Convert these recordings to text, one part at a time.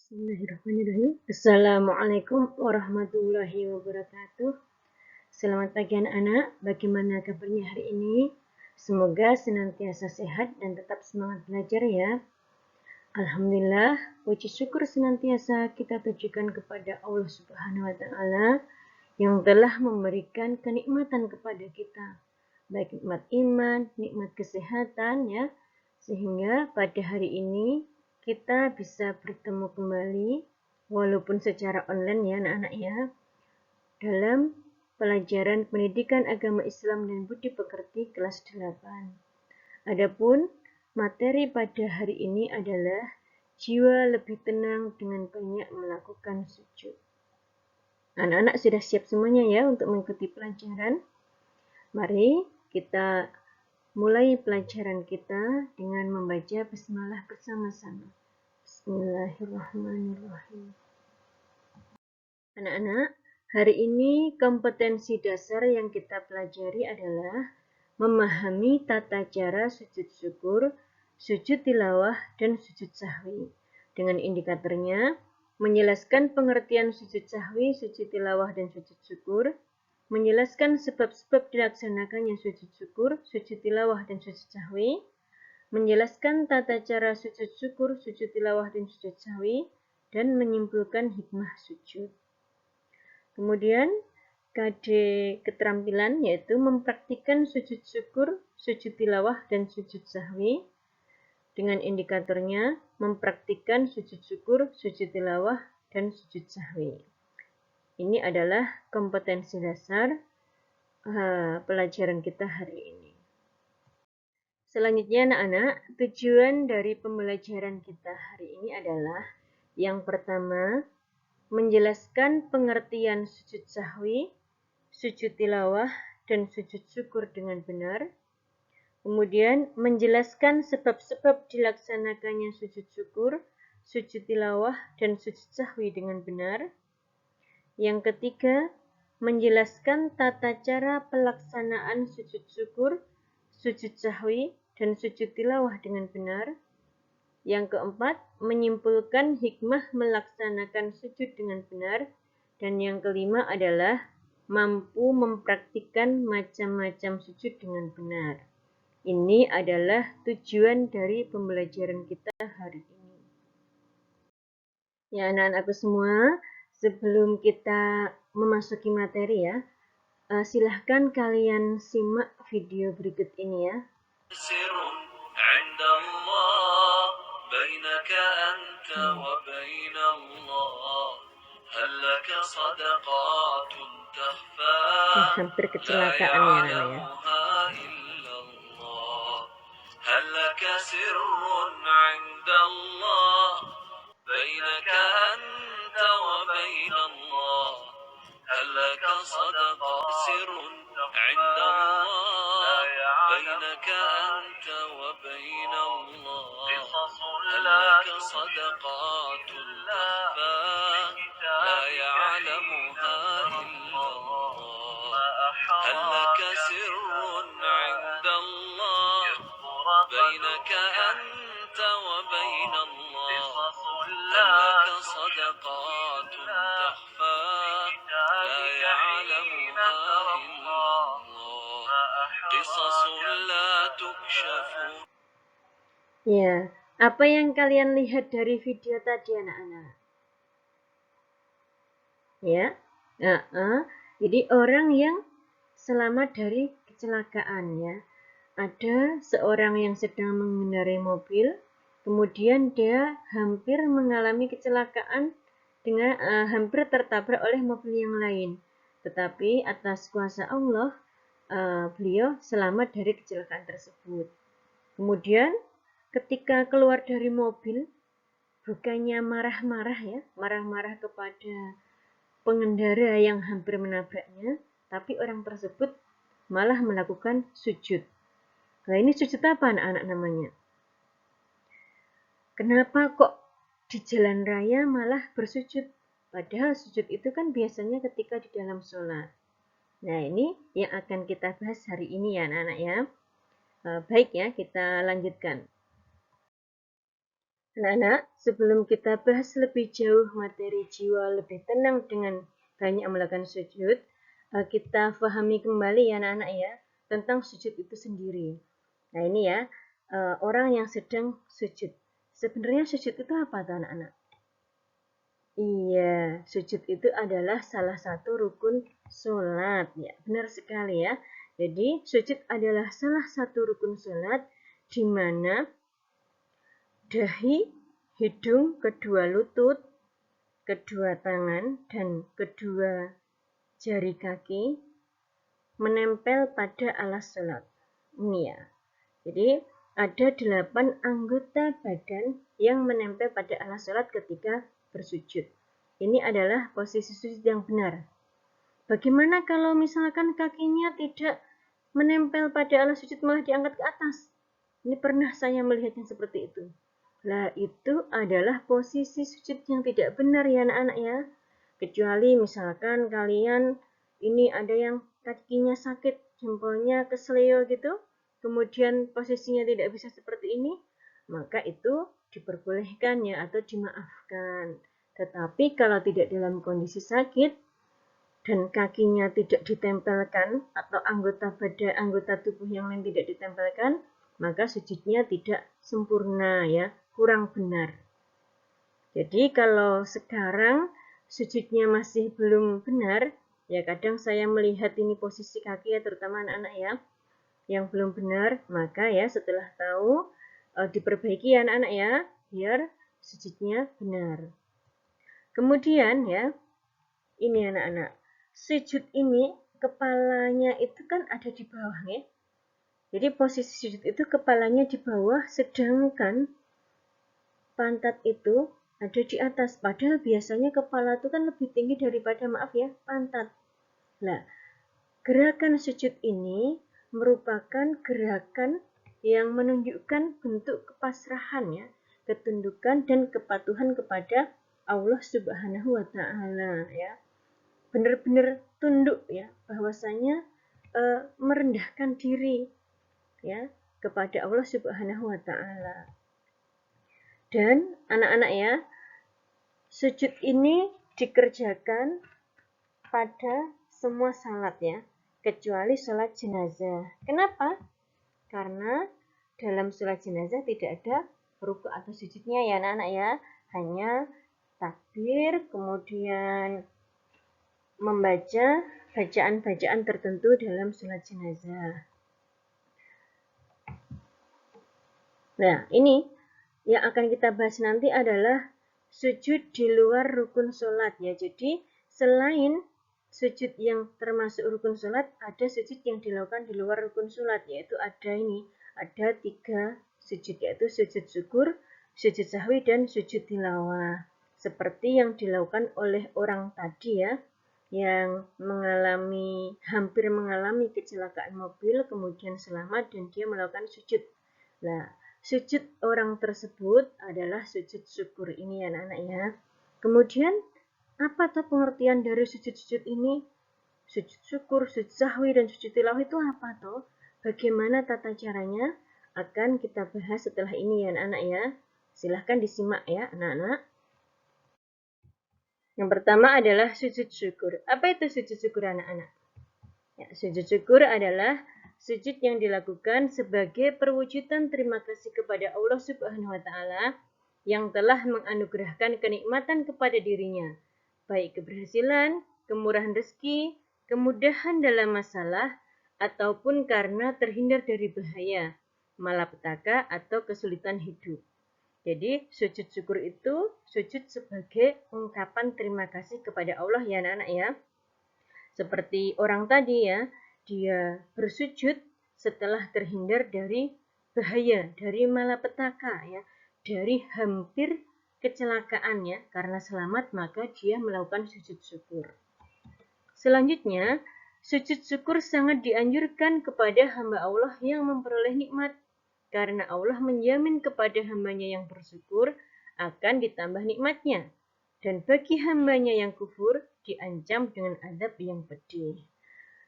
Bismillahirrahmanirrahim. Assalamualaikum warahmatullahi wabarakatuh. Selamat pagi anak-anak. Bagaimana kabarnya hari ini? Semoga senantiasa sehat dan tetap semangat belajar ya. Alhamdulillah, puji syukur senantiasa kita tujukan kepada Allah Subhanahu wa taala yang telah memberikan kenikmatan kepada kita. Baik nikmat iman, nikmat kesehatan ya. Sehingga pada hari ini kita bisa bertemu kembali walaupun secara online ya anak-anak ya, dalam pelajaran pendidikan agama Islam dan budi pekerti kelas 8. Adapun materi pada hari ini adalah jiwa lebih tenang dengan banyak melakukan sujud. Anak-anak sudah siap semuanya ya untuk mengikuti pelajaran? Mari kita mulai pelajaran kita dengan membaca basmalah bersama-sama. Bismillahirrahmanirrahim. Anak-anak, hari ini kompetensi dasar yang kita pelajari adalah memahami tata cara sujud syukur, sujud tilawah, dan sujud sahwi. Dengan indikatornya, menjelaskan pengertian sujud sahwi, sujud tilawah, dan sujud syukur, menjelaskan sebab-sebab dilaksanakannya sujud syukur, sujud tilawah, dan sujud sahwi, menjelaskan tata cara sujud syukur, sujud tilawah, dan sujud sahwi, dan menyimpulkan hikmah sujud. Kemudian, KD keterampilan yaitu mempraktikkan sujud syukur, sujud tilawah, dan sujud sahwi. Dengan indikatornya, mempraktikkan sujud syukur, sujud tilawah, dan sujud sahwi. Ini adalah kompetensi dasar pelajaran kita hari ini. Selanjutnya anak-anak, tujuan dari pembelajaran kita hari ini adalah yang pertama, menjelaskan pengertian sujud sahwi, sujud tilawah, dan sujud syukur dengan benar. Kemudian, menjelaskan sebab-sebab dilaksanakannya sujud syukur, sujud tilawah, dan sujud sahwi dengan benar. Yang ketiga, menjelaskan tata cara pelaksanaan sujud syukur, sujud sahwi, dan sujud tilawah dengan benar. Yang keempat, menyimpulkan hikmah melaksanakan sujud dengan benar. Dan yang kelima adalah mampu mempraktikkan macam-macam sujud dengan benar. Ini adalah tujuan dari pembelajaran kita hari ini. Ya anak-anakku semua, sebelum kita memasuki materi ya, silahkan kalian simak video berikut ini ya. Hampir kecelakaan ya Nana ya. هل لك صدقات سر عند الله بينك أنت وبين الله هل لك صدقات تخفى لا يعلمها إلا الله هل لك سر عند الله بينك أنت وبين الله هل لك صدقات تخفى لا يعلمها إلا الله قصص لا تكشف. Ya, apa yang kalian lihat dari video tadi anak-anak? Ya, jadi orang yang selamat dari kecelakaan ya. Ada seorang yang sedang mengendarai mobil, kemudian dia hampir mengalami kecelakaan dengan hampir tertabrak oleh mobil yang lain. Tetapi atas kuasa Allah, beliau selamat dari kecelakaan tersebut. Kemudian ketika keluar dari mobil, bukannya marah-marah ya, marah-marah kepada pengendara yang hampir menabraknya, tapi orang tersebut malah melakukan sujud. Nah ini sujud apa anak-anak namanya? Kenapa kok di jalan raya malah bersujud? Padahal sujud itu kan biasanya ketika di dalam sholat. Nah ini yang akan kita bahas hari ini ya anak-anak ya. Baik ya, kita lanjutkan. Anak-anak, sebelum kita bahas lebih jauh materi jiwa lebih tenang dengan banyak melakukan sujud, kita pahami kembali ya anak-anak ya, tentang sujud itu sendiri. Nah ini ya, orang yang sedang sujud. Sebenarnya sujud itu apa tuh anak-anak? Iya, sujud itu adalah salah satu rukun sholat. Ya, benar sekali ya. Jadi, sujud adalah salah satu rukun sholat di mana dahi, hidung, kedua lutut, kedua tangan, dan kedua jari kaki menempel pada alas sholat. Ini ya. Jadi, ada 8 anggota badan yang menempel pada alas sholat ketika bersujud. Ini adalah posisi sujud yang benar. Bagaimana kalau misalkan kakinya tidak menempel pada alas sujud malah diangkat ke atas? Ini pernah saya melihatnya seperti itu. Lah itu adalah posisi sujud yang tidak benar ya anak-anak ya. Kecuali misalkan kalian ini ada yang kakinya sakit, jempolnya kesleo gitu, kemudian posisinya tidak bisa seperti ini, maka itu diperbolehkan ya atau dimaafkan. Tetapi kalau tidak dalam kondisi sakit dan kakinya tidak ditempelkan atau anggota tubuh yang lain tidak ditempelkan, maka sujudnya tidak sempurna ya, kurang benar. Jadi kalau sekarang sujudnya masih belum benar, ya kadang saya melihat ini posisi kaki ya terutama anak-anak ya, yang belum benar, maka ya setelah tahu diperbaiki ya anak-anak ya, biar sujudnya benar. Kemudian ya, ini anak-anak, sujud ini kepalanya itu kan ada di bawah ya. Jadi posisi sujud itu kepalanya di bawah, sedangkan pantat itu ada di atas. Padahal biasanya kepala itu kan lebih tinggi daripada pantat. Nah, gerakan sujud ini merupakan gerakan yang menunjukkan bentuk kepasrahan ya, ketundukan dan kepatuhan kepada Allah Subhanahu wa taala ya. Benar-benar tunduk ya, bahwasanya merendahkan diri ya kepada Allah Subhanahu wa taala. Dan anak-anak ya, sujud ini dikerjakan pada semua salat ya, kecuali salat jenazah. Kenapa? Karena dalam salat jenazah tidak ada rukuk atau sujudnya ya anak-anak ya, hanya takbir, kemudian membaca bacaan-bacaan tertentu dalam salat jenazah. Nah, ini yang akan kita bahas nanti adalah sujud di luar rukun sholat ya. Jadi selain sujud yang termasuk rukun sholat, ada sujud yang dilakukan di luar rukun sholat, yaitu ada 3 sujud, yaitu sujud syukur, sujud sahwi, dan sujud tilawah. Seperti yang dilakukan oleh orang tadi ya, yang hampir mengalami kecelakaan mobil, kemudian selamat dan dia melakukan sujud. Nah, sujud orang tersebut adalah sujud syukur ini ya anak-anak ya. Kemudian apa tuh pengertian dari sujud-sujud ini? Sujud syukur, sujud sahwi, dan sujud tilawah itu apa tuh? Bagaimana tata caranya? Akan kita bahas setelah ini ya anak-anak ya. Silahkan disimak ya anak-anak. Yang pertama adalah sujud syukur. Apa itu sujud syukur anak-anak? Ya, sujud syukur adalah sujud yang dilakukan sebagai perwujudan terima kasih kepada Allah Subhanahu wa taala yang telah menganugerahkan kenikmatan kepada dirinya, baik keberhasilan, kemurahan rezeki, kemudahan dalam masalah, ataupun karena terhindar dari bahaya, malapetaka atau kesulitan hidup. Jadi sujud syukur itu sujud sebagai ungkapan terima kasih kepada Allah ya anak-anak ya. Seperti orang tadi ya, dia bersujud setelah terhindar dari bahaya, dari malapetaka ya, dari hampir kecelakaan ya, karena selamat maka dia melakukan sujud syukur. Selanjutnya, sujud syukur sangat dianjurkan kepada hamba Allah yang memperoleh nikmat, karena Allah menjamin kepada hambanya yang bersyukur akan ditambah nikmatnya. Dan bagi hambanya yang kufur, diancam dengan azab yang pedih.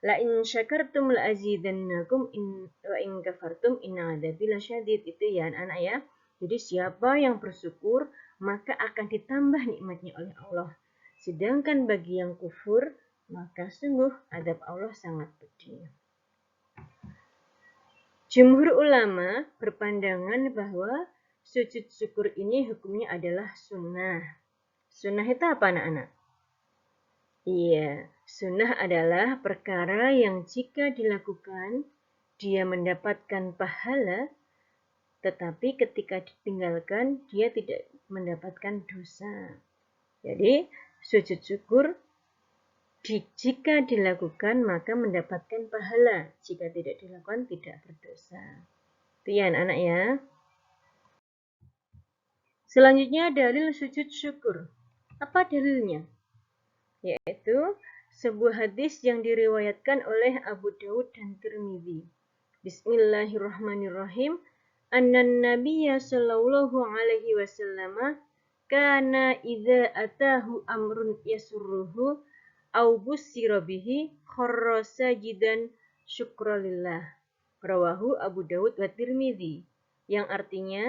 La in syakartum la azidannakum wa in kafartum inna adzabi lasyadid. Itu ya anak-anak ya. Jadi siapa yang bersyukur, maka akan ditambah nikmatnya oleh Allah. Sedangkan bagi yang kufur, maka sungguh azab Allah sangat pedih. Jumhur ulama berpandangan bahwa sujud syukur ini hukumnya adalah sunnah. Sunnah itu apa anak-anak? Iya, sunnah adalah perkara yang jika dilakukan, dia mendapatkan pahala, tetapi ketika ditinggalkan, dia tidak mendapatkan dosa. Jadi, sujud syukur jika dilakukan maka mendapatkan pahala, jika tidak dilakukan tidak berdosa. Itu ya anak-anak ya. Selanjutnya dalil sujud syukur. Apa dalilnya? Yaitu sebuah hadis yang diriwayatkan oleh Abu Dawud dan Tirmidzi. Bismillahirrahmanirrahim. Annan nabiyya sallallahu alaihi wasallam kana idza atahu amrun yasurruhu aw bussira bihi kharra sajidan syukralillah. Rawahu Abu Dawud wa Tirmidzi. Yang artinya,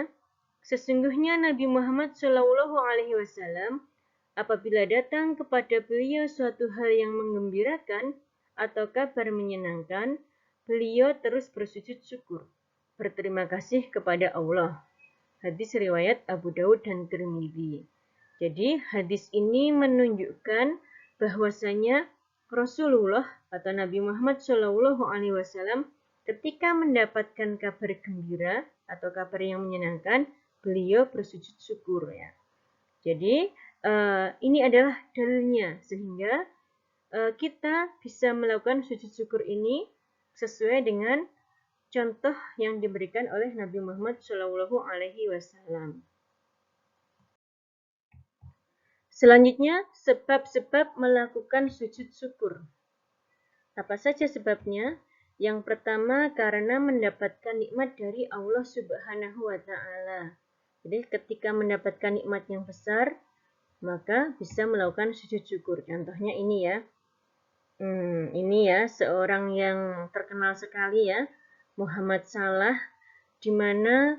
sesungguhnya Nabi Muhammad sallallahu alaihi wasallam apabila datang kepada beliau suatu hal yang menggembirakan atau kabar menyenangkan, beliau terus bersujud syukur, berterima kasih kepada Allah. Hadis riwayat Abu Dawud dan Tirmidzi. Jadi hadis ini menunjukkan bahwasanya Rasulullah atau Nabi Muhammad SAW ketika mendapatkan kabar gembira atau kabar yang menyenangkan, beliau bersujud syukur ya. Jadi ini adalah dalilnya sehingga kita bisa melakukan sujud syukur ini sesuai dengan contoh yang diberikan oleh Nabi Muhammad SAW. Selanjutnya, sebab-sebab melakukan sujud syukur. Apa saja sebabnya? Yang pertama, karena mendapatkan nikmat dari Allah Subhanahu wa Ta'ala. Jadi, ketika mendapatkan nikmat yang besar, maka bisa melakukan sujud syukur. Contohnya ini ya. Ini ya, seorang yang terkenal sekali ya, Muhammad Salah, di mana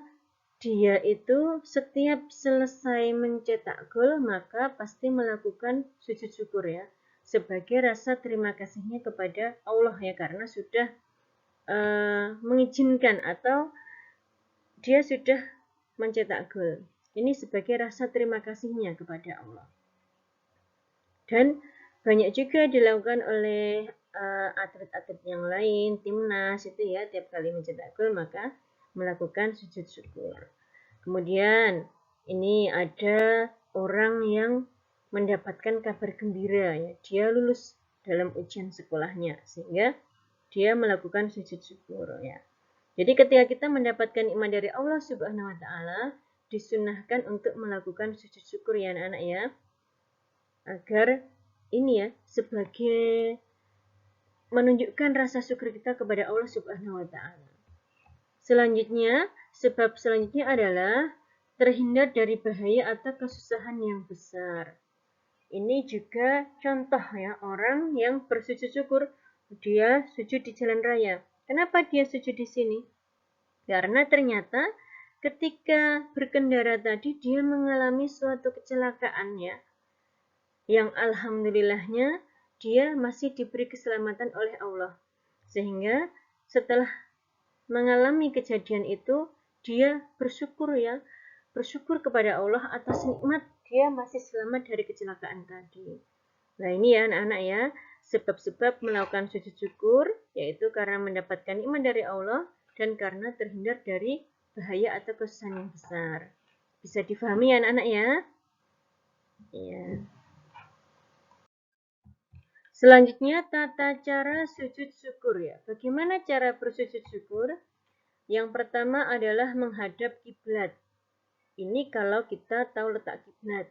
dia itu setiap selesai mencetak gol, maka pasti melakukan sujud syukur ya. Sebagai rasa terima kasihnya kepada Allah ya, karena sudah mengizinkan atau dia sudah mencetak gol. Ini sebagai rasa terima kasihnya kepada Allah. Dan banyak juga dilakukan oleh atlet-atlet yang lain, timnas itu ya, tiap kali mencetak gol maka melakukan sujud syukur. Kemudian ini ada orang yang mendapatkan kabar gembira ya, dia lulus dalam ujian sekolahnya sehingga dia melakukan sujud syukur ya. Jadi ketika kita mendapatkan nikmat dari Allah Subhanahu wa Ta'ala, disunahkan untuk melakukan sujud syukur ya anak-anak ya, agar ini ya sebagai menunjukkan rasa syukur kita kepada Allah Subhanahu wa Ta'ala. Selanjutnya, sebab selanjutnya adalah terhindar dari bahaya atau kesusahan yang besar. Ini juga contoh ya, orang yang bersujud syukur, dia sujud di jalan raya. Kenapa dia sujud di sini? Karena ternyata ketika berkendara tadi dia mengalami suatu kecelakaan ya, yang alhamdulillahnya dia masih diberi keselamatan oleh Allah. Sehingga setelah mengalami kejadian itu, dia bersyukur ya, bersyukur kepada Allah atas nikmat dia masih selamat dari kecelakaan tadi. Nah ini ya anak-anak ya, sebab-sebab melakukan sujud syukur, yaitu karena mendapatkan nikmat dari Allah dan karena terhindar dari bahaya atau kesusahan yang besar. Bisa difahami ya anak-anak ya? Iya. Selanjutnya tata cara sujud syukur ya. Bagaimana cara bersujud syukur? Yang pertama adalah menghadap kiblat. Ini kalau kita tahu letak kiblat.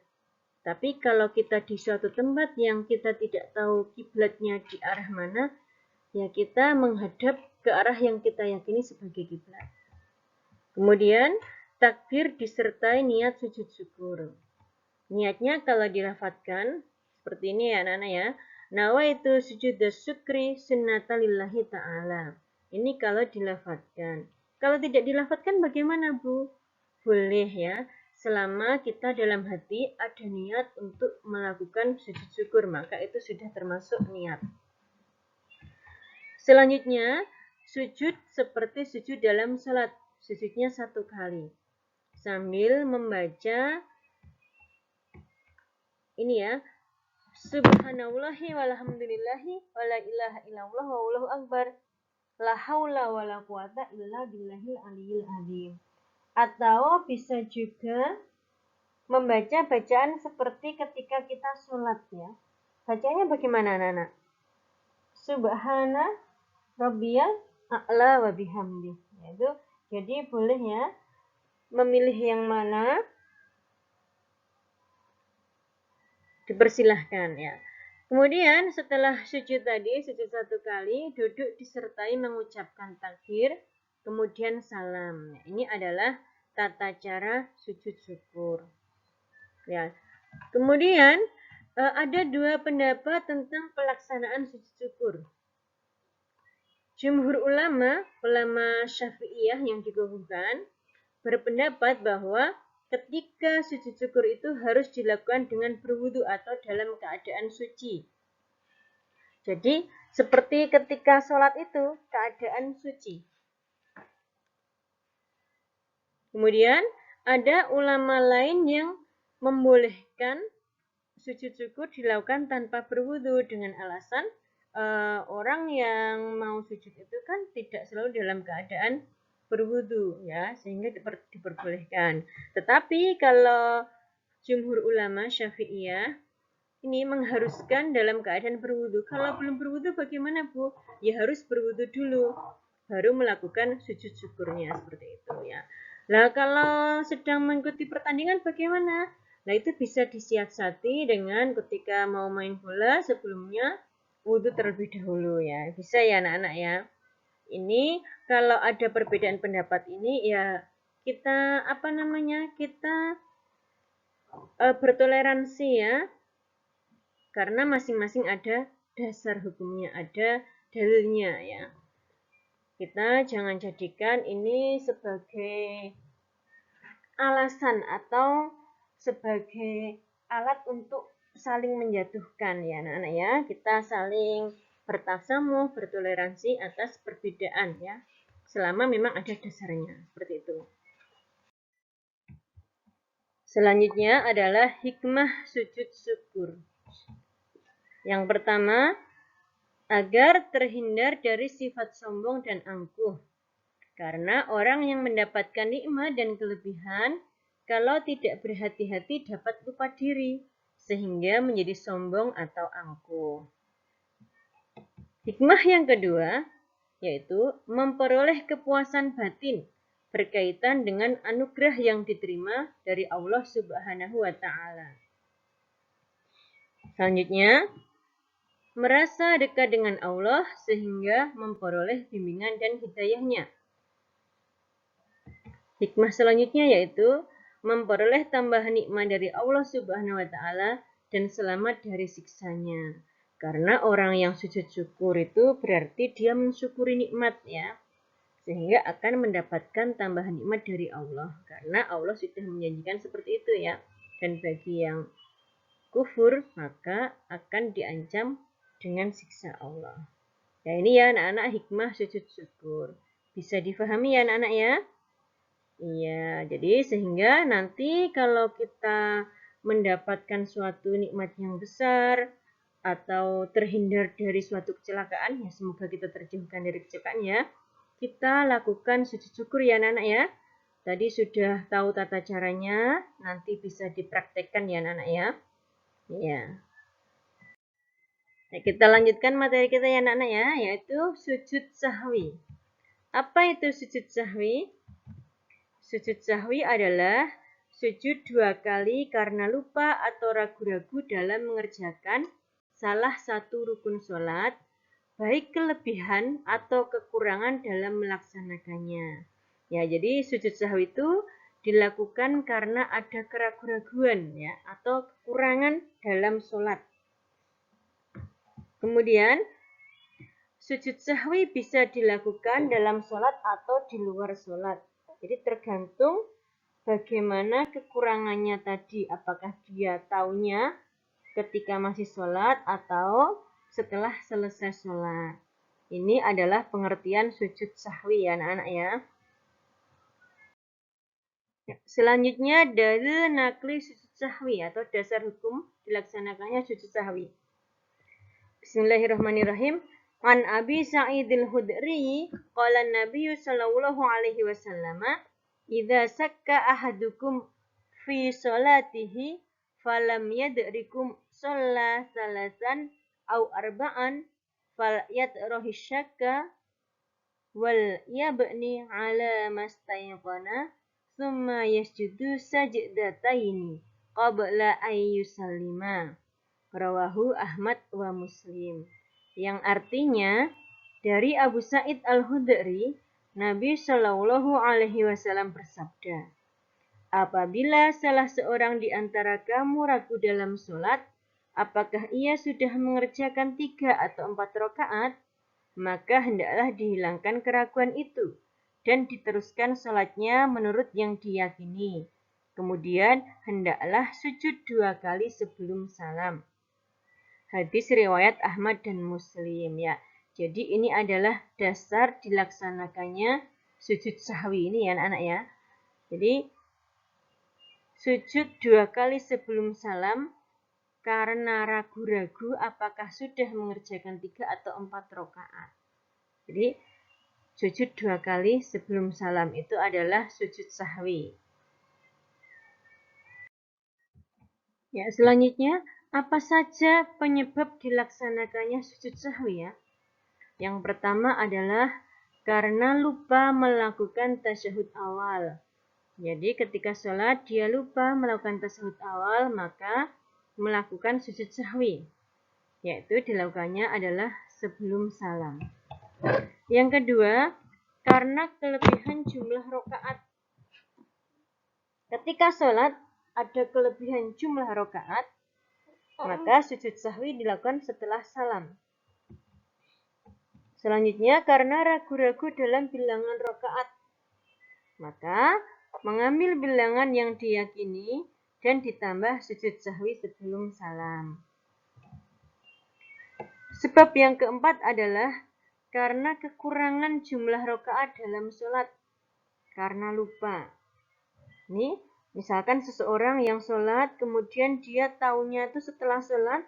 Tapi kalau kita di suatu tempat yang kita tidak tahu kiblatnya di arah mana, ya kita menghadap ke arah yang kita yakini sebagai kiblat. Kemudian takbir disertai niat sujud syukur. Niatnya kalau dilafadzkan seperti ini ya anak-anak ya. Nawaitu sujud syukri sunnatalillahi ta'ala. Ini kalau dilafadzkan. Kalau tidak dilafadzkan bagaimana Bu? boleh ya, selama kita dalam hati ada niat untuk melakukan sujud syukur, maka itu sudah termasuk niat. Selanjutnya, sujud seperti sujud dalam salat, sujudnya 1 kali. Sambil membaca ini ya, subhanallahi walhamdulillahi wala ilaha illallah wallahu akbar. La haula wala quwata illa billahil aliyil azim. Atau bisa juga membaca bacaan seperti ketika kita sholat ya. Bacanya bagaimana anak-anak? Subhana rabbiyal a'la wa bihamdi. Jadi boleh ya memilih yang mana, dipersilahkan ya. Kemudian setelah sujud tadi, sujud 1 kali, duduk disertai mengucapkan takbir, kemudian salam. Ini adalah tata cara sujud syukur. Ya. Kemudian ada 2 pendapat tentang pelaksanaan sujud syukur. Jumhur ulama Syafi'iyah yang dikukuhkan, berpendapat bahwa ketika sujud syukur itu harus dilakukan dengan berwudu atau dalam keadaan suci. Jadi, seperti ketika sholat itu, keadaan suci. Kemudian, ada ulama lain yang membolehkan sujud syukur dilakukan tanpa berwudu dengan alasan orang yang mau sujud itu kan tidak selalu dalam keadaan berwudu ya, sehingga diperbolehkan. Tetapi kalau jumhur ulama Syafi'iyah ini mengharuskan dalam keadaan berwudu. Kalau belum berwudu bagaimana, Bu? Ya harus berwudu dulu, baru melakukan sujud syukurnya seperti itu ya. Nah, kalau sedang mengikuti pertandingan bagaimana? Nah, itu bisa disiasati dengan ketika mau main bola sebelumnya wudu terlebih dahulu ya. Bisa ya anak-anak ya. Ini kalau ada perbedaan pendapat ini ya kita kita bertoleransi ya. Karena masing-masing ada dasar hukumnya, ada dalilnya ya. Kita jangan jadikan ini sebagai alasan atau sebagai alat untuk saling menjatuhkan ya anak-anak ya. Kita saling bertasamuh, bertoleransi atas perbedaan ya. Selama memang ada dasarnya, seperti itu. Selanjutnya adalah hikmah sujud syukur. Yang pertama, agar terhindar dari sifat sombong dan angkuh. Karena orang yang mendapatkan nikmat dan kelebihan, kalau tidak berhati-hati dapat lupa diri, sehingga menjadi sombong atau angkuh. Hikmah yang kedua, yaitu memperoleh kepuasan batin berkaitan dengan anugerah yang diterima dari Allah Subhanahu wa Ta'ala. Selanjutnya, merasa dekat dengan Allah sehingga memperoleh bimbingan dan hidayahnya. Hikmah selanjutnya yaitu memperoleh tambahan nikmat dari Allah Subhanahu wa Ta'ala dan selamat dari siksanya. Karena orang yang sujud syukur itu berarti dia mensyukuri nikmat ya. Sehingga akan mendapatkan tambahan nikmat dari Allah. Karena Allah sudah menjanjikan seperti itu ya. Dan bagi yang kufur maka akan diancam dengan siksa Allah. Nah ini ya anak-anak hikmah sujud syukur. Bisa difahami ya anak-anak ya? Iya, jadi sehingga nanti kalau kita mendapatkan suatu nikmat yang besar atau terhindar dari suatu kecelakaan, ya semoga kita terjauhkan dari kecelakaan ya. Kita lakukan sujud syukur ya anak-anak ya. Tadi sudah tahu tata caranya, nanti bisa dipraktekkan ya anak-anak ya. Iya. Nah, kita lanjutkan materi kita ya anak-anak ya, yaitu sujud sahwi. Apa itu sujud sahwi? Sujud sahwi adalah sujud 2 kali karena lupa atau ragu-ragu dalam mengerjakan salah satu rukun sholat, baik kelebihan atau kekurangan dalam melaksanakannya. Ya, jadi sujud sahwi itu dilakukan karena ada keraguan-raguan ya atau kekurangan dalam sholat. Kemudian sujud sahwi bisa dilakukan dalam sholat atau di luar sholat. Jadi tergantung bagaimana kekurangannya tadi? Apakah dia taunya ketika masih sholat atau setelah selesai sholat? Ini adalah pengertian sujud sahwi ya anak-anak ya. Selanjutnya dalil nakli sujud sahwi atau dasar hukum dilaksanakannya sujud sahwi. Bismillahirrahmanirrahim. An Abi Sa'idil Khudri qala Nabi sallallahu alaihi wasallam, "Idza sakka ahadukum fi salatihi falam yadrikum shalla salasan aw arba'an falyatrahi syakka wal yabni ala mastayqana thumma yasjudu sajdataini qabla ayyusallima." Rawahu Ahmad wa Muslim. Yang artinya dari Abu Sa'id Al-Khudri, Nabi Shallallahu alaihi wasallam bersabda, "Apabila salah seorang di antara kamu ragu dalam sholat, apakah ia sudah mengerjakan 3 atau 4 rakaat, maka hendaklah dihilangkan keraguan itu dan diteruskan sholatnya menurut yang diyakini. Kemudian hendaklah sujud 2 kali sebelum salam." Hadis riwayat Ahmad dan Muslim ya. Jadi ini adalah dasar dilaksanakannya sujud sahwi ini ya anak-anak ya. Jadi sujud 2 kali sebelum salam karena ragu-ragu apakah sudah mengerjakan 3 atau 4 rakaat. Jadi sujud 2 kali sebelum salam itu adalah sujud sahwi. Ya, selanjutnya apa saja penyebab dilaksanakannya sujud sahwi ya? Yang pertama adalah karena lupa melakukan tasyahud awal. Jadi ketika sholat dia lupa melakukan tasyahud awal, maka melakukan sujud sahwi. Yaitu dilakukannya adalah sebelum salam. Yang kedua, karena kelebihan jumlah rakaat. Ketika sholat ada kelebihan jumlah rakaat, maka sujud sahwi dilakukan setelah salam. Selanjutnya, karena ragu-ragu dalam bilangan rakaat, maka mengambil bilangan yang diyakini dan ditambah sujud sahwi sebelum salam. Sebab yang keempat adalah karena kekurangan jumlah rakaat dalam sholat, karena lupa. Ini misalkan seseorang yang sholat, kemudian dia taunya itu setelah sholat,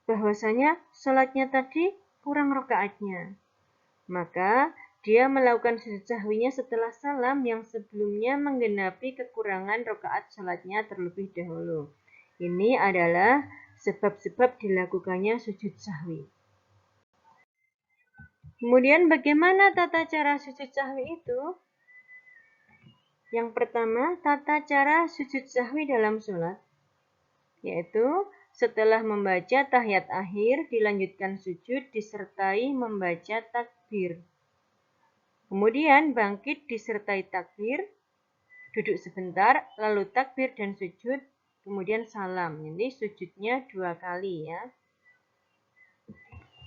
bahwasanya sholatnya tadi kurang rakaatnya. Maka dia melakukan sujud sahwinya setelah salam yang sebelumnya menggenapi kekurangan rakaat sholatnya terlebih dahulu. Ini adalah sebab-sebab dilakukannya sujud sahwi. Kemudian bagaimana tata cara sujud sahwi itu? Yang pertama, tata cara sujud sahwi dalam sholat, yaitu setelah membaca tahiyat akhir, dilanjutkan sujud disertai membaca takbir. Kemudian bangkit disertai takbir, duduk sebentar, lalu takbir dan sujud, kemudian salam. Jadi sujudnya 2 kali ya.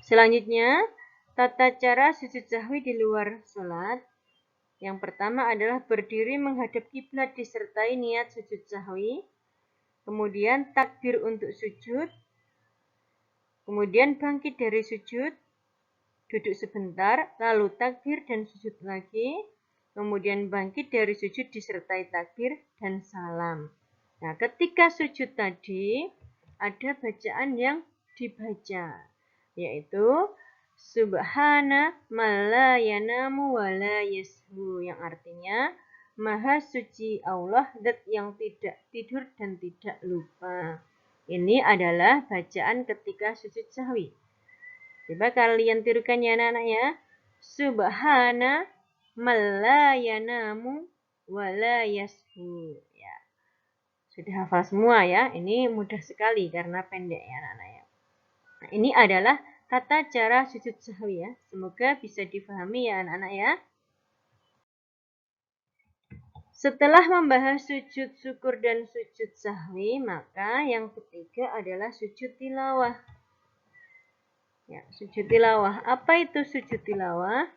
Selanjutnya, tata cara sujud sahwi di luar sholat. Yang pertama adalah berdiri menghadap kiblat disertai niat sujud sahwi. Kemudian takbir untuk sujud. Kemudian bangkit dari sujud, duduk sebentar, lalu takbir dan sujud lagi. Kemudian bangkit dari sujud disertai takbir dan salam. Nah, ketika sujud tadi ada bacaan yang dibaca, yaitu Subhana malla yanamu wa la yashu, yang artinya Maha suci Allah dat yang tidak tidur dan tidak lupa. Ini adalah bacaan ketika sujud sahwi. Coba kalian tirukan ya anak-anak ya. Subhana malla yanamu wa la yashu. Ya. Sudah hafal semua ya. Ini mudah sekali karena pendek ya anak-anak ya. Nah, ini adalah tata cara sujud sahwi ya. Semoga bisa difahami ya anak-anak ya. Setelah membahas sujud syukur dan sujud sahwi, maka yang ketiga adalah sujud tilawah. Ya, sujud tilawah. Apa itu sujud tilawah?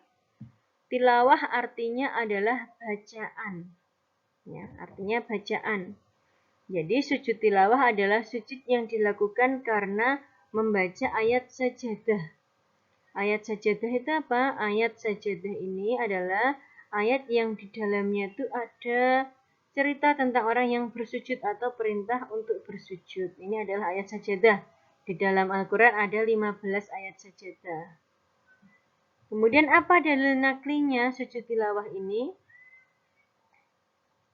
Tilawah artinya adalah bacaan. Ya, artinya bacaan. Jadi sujud tilawah adalah sujud yang dilakukan karena membaca ayat sajadah. Ayat sajadah itu apa? Ayat sajadah ini adalah ayat yang di dalamnya itu ada cerita tentang orang yang bersujud atau perintah untuk bersujud. Ini adalah ayat sajadah. Di dalam Al-Quran ada 15 ayat sajadah. Kemudian apa dalil naklinya sujud tilawah ini?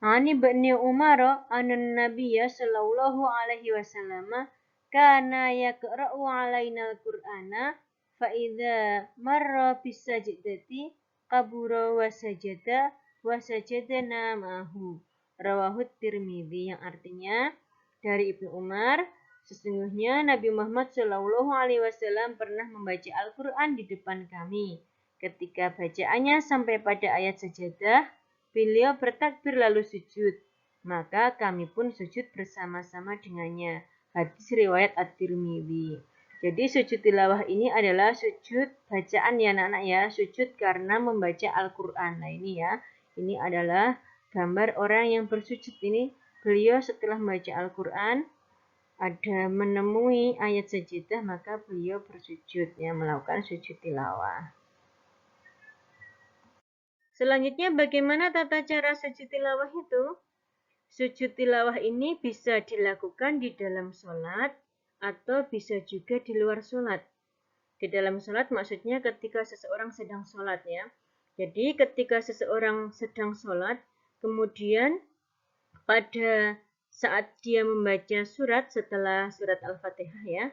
Ani ibn Umar anan Nabiyya sallallahu alaihi wasallam kana yaqra'u alaina al-Qur'ana fa idza marra bis sajdati qabura wa sajadana ma'ahu. Rawahu Tirmidzi, yang artinya dari Ibnu Umar, sesungguhnya Nabi Muhammad sallallahu alaihi wasallam pernah membaca Al-Qur'an di depan kami. Ketika bacaannya sampai pada ayat sajadah, beliau bertakbir lalu sujud, maka kami pun sujud bersama-sama dengannya. Hadis riwayat At-Tirmidzi. Jadi sujud tilawah ini adalah sujud bacaan ya anak-anak ya, sujud karena membaca Al-Quran. Nah ini ya, ini adalah gambar orang yang bersujud ini. Beliau setelah membaca Al-Quran, ada menemui ayat sajadah, maka beliau bersujud ya, melakukan sujud tilawah. Selanjutnya, bagaimana tata cara sujud tilawah itu? Sujud tilawah ini bisa dilakukan di dalam sholat atau bisa juga di luar sholat. Di dalam sholat maksudnya ketika seseorang sedang sholat ya. Jadi ketika seseorang sedang sholat, kemudian pada saat dia membaca surat setelah surat Al-Fatihah ya,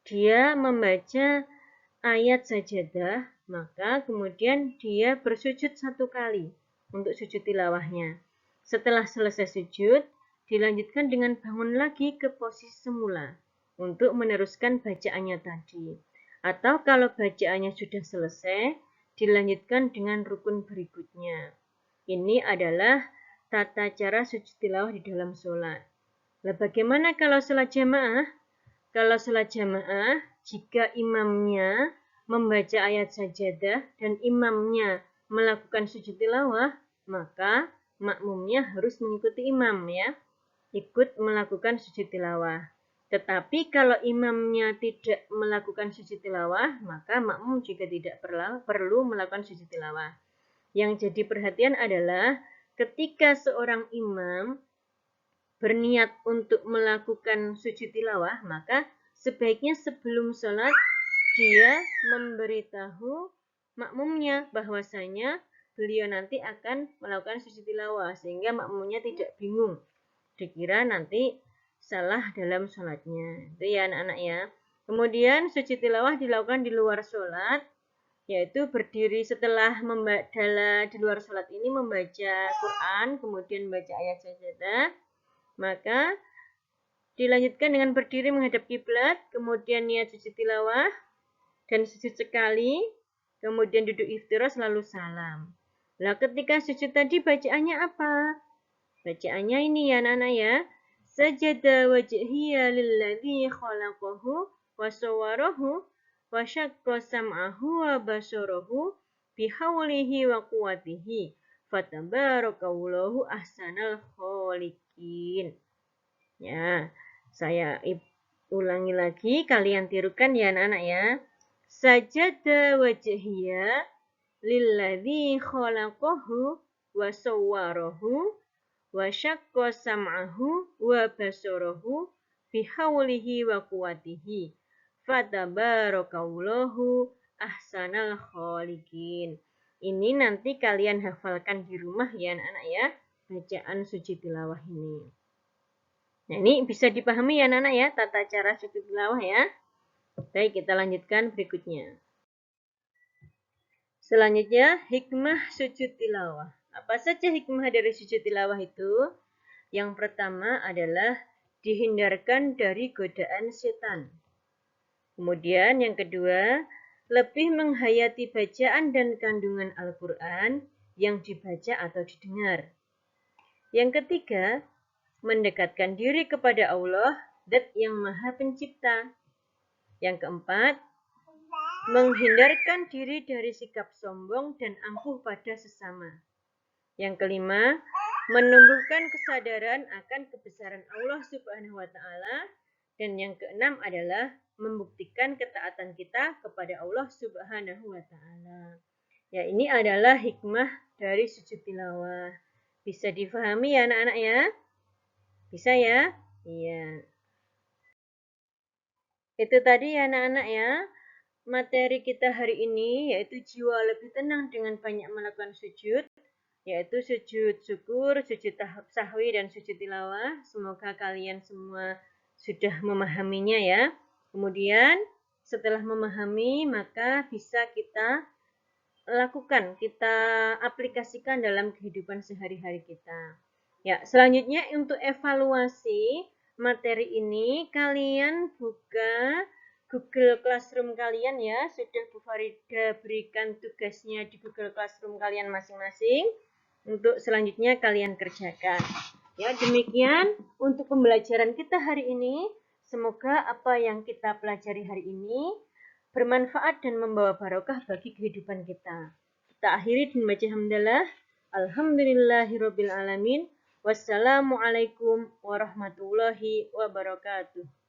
dia membaca ayat sajadah, maka kemudian dia bersujud 1 kali untuk sujud tilawahnya. Setelah selesai sujud, dilanjutkan dengan bangun lagi ke posisi semula untuk meneruskan bacaannya tadi. Atau kalau bacaannya sudah selesai, dilanjutkan dengan rukun berikutnya. Ini adalah tata cara sujud tilawah di dalam sholat. Nah, bagaimana kalau sholat jamaah? Kalau sholat jamaah, jika imamnya membaca ayat sajadah dan imamnya melakukan sujud tilawah, maka makmumnya harus mengikuti imam ya, ikut melakukan sujud tilawah. Tetapi kalau imamnya tidak melakukan sujud tilawah, maka makmum juga tidak perlu melakukan sujud tilawah. Yang jadi perhatian adalah ketika seorang imam berniat untuk melakukan sujud tilawah, maka sebaiknya sebelum sholat dia memberitahu makmumnya bahwasanya beliau nanti akan melakukan sujud tilawah, sehingga makmumnya tidak bingung, dikira nanti salah dalam sholatnya. Itu ya anak-anak ya. Kemudian sujud tilawah dilakukan di luar sholat, yaitu berdiri setelah di luar sholat ini membaca Quran, kemudian membaca ayat sajadah. Maka dilanjutkan dengan berdiri menghadap kiblat, kemudian niat sujud tilawah dan sujud sekali, kemudian duduk iftirosh lalu salam. Lah ketika sujud tadi bacaannya apa? Bacaannya ini ya anak-anak ya. Sajada wajhiya lilladzi khalaqahu wa sawwarahu wa syaqqa sam'ahu wa basarahu bihaulihi wa quwwatihi fatabarakallahu ahsanal khaliqin. Ya, saya ulangi lagi, kalian tirukan ya anak-anak ya. Sajada wajhiya lilladzi khalaqahu wa sawwarahu wa syaqqa sam'ahu wa basarahu bihaulihi wa quwwatihi fatabarakallahu ahsanal khaliqin. Ini nanti kalian hafalkan di rumah ya anak-anak ya, bacaan sujud tilawah ini. Nah, ini bisa dipahami ya anak-anak ya, tata cara sujud tilawah ya. Baik, kita lanjutkan berikutnya. Selanjutnya, hikmah sujud tilawah. Apa saja hikmah dari sujud tilawah itu? Yang pertama adalah dihindarkan dari godaan setan. Kemudian yang kedua, lebih menghayati bacaan dan kandungan Al-Quran yang dibaca atau didengar. Yang ketiga, mendekatkan diri kepada Allah, Zat yang Maha Pencipta. Yang keempat, menghindarkan diri dari sikap sombong dan angkuh pada sesama. Yang kelima, menumbuhkan kesadaran akan kebesaran Allah Subhanahu wa taala, dan yang keenam adalah membuktikan ketaatan kita kepada Allah Subhanahu wa taala. Ya, ini adalah hikmah dari sujud tilawah. Bisa difahami ya anak-anak ya? Bisa ya? Iya. Itu tadi ya anak-anak ya. Materi kita hari ini yaitu jiwa lebih tenang dengan banyak melakukan sujud, yaitu sujud syukur, sujud sahwi, dan sujud tilawah. Semoga kalian semua sudah memahaminya ya. Kemudian setelah memahami, maka bisa kita lakukan, kita aplikasikan dalam kehidupan sehari-hari kita. Ya, selanjutnya untuk evaluasi materi ini, kalian buka Google Classroom kalian ya. Sudah Bu Farida berikan tugasnya di Google Classroom kalian masing-masing. Untuk selanjutnya kalian kerjakan. Ya, demikian untuk pembelajaran kita hari ini. Semoga apa yang kita pelajari hari ini bermanfaat dan membawa barokah bagi kehidupan kita. Kita akhiri dengan baca hamdalah. Alhamdulillahirabbil alamin. Wassalamualaikum warahmatullahi wabarakatuh.